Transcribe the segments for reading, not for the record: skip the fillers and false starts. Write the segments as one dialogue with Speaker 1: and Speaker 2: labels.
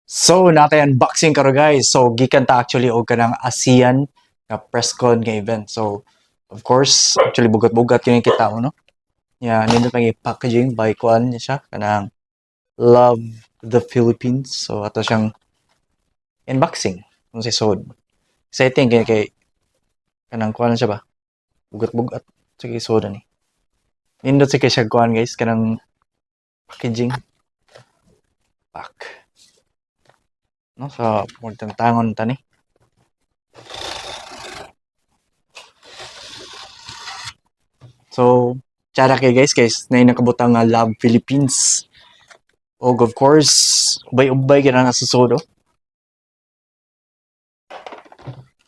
Speaker 1: So, natay unboxing karo guys. So, gikan ta actually og kanang ASEAN nga presscon nga event. So, of course, actually bugat-bugat yun yung kita mo, no? Yeah, nindot lang yung packaging by kuan niya siya kanang Love the Philippines. So, ato siyang unboxing kung si Sod. Exciting kay kanang kuan siya ba? Bugat-bugat sige Sod ni. Nindot si kay siya kuan guys kanang packaging pack. No, so, murtang tangon ta ni. So, tsara kay guys, na nakabutang nga Love Philippines. Og of course, ubay-ubay ka na nasusudo.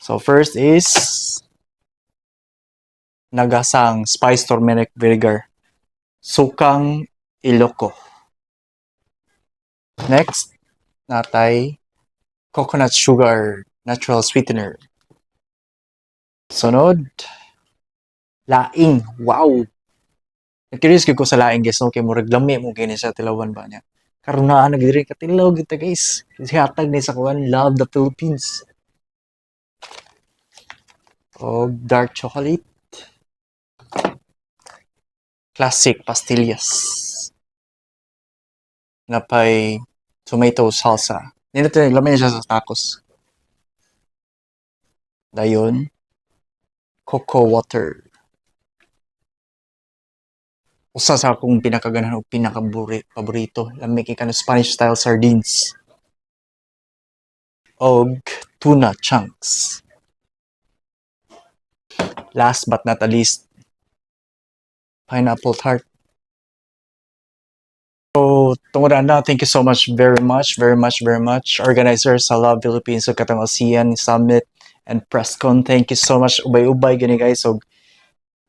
Speaker 1: So first is nagasang spice turmeric vinegar. Sukang Ilocos. Next, natay coconut sugar natural sweetener. Sunod, laing. Wow! Nag-curious ko sa laing guys, no? Kay murag lami mo gini sa tilawan ba niya. Karon na nagdiri ka tilaw kita guys. Kasi hatag ni sa kuan Love the Philippines. O dark chocolate. Classic pastillas. Napay tomato salsa. Nito laman niya siya sa tacos. Dayon, cocoa water. Usa sa akong pinakaganahan o paborito. Lami kay kanang Spanish style sardines. Og tuna chunks. Last but not least, pineapple tart. So, tungod na, thank you so much, very much, organizers sa Love Philippines, so katong ASEAN Summit and Presscon. Thank you so much, ubay-ubay gani guys, so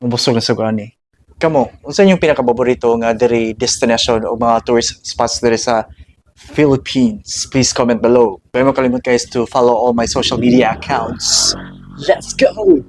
Speaker 1: mabusog na sa gani. Kamo, unsa inyong pinakapaborito nga diri destination o mga tourist spots diri sa Philippines? Please comment below. Huwag mo kalimut guys to follow all my social media accounts. Let's go!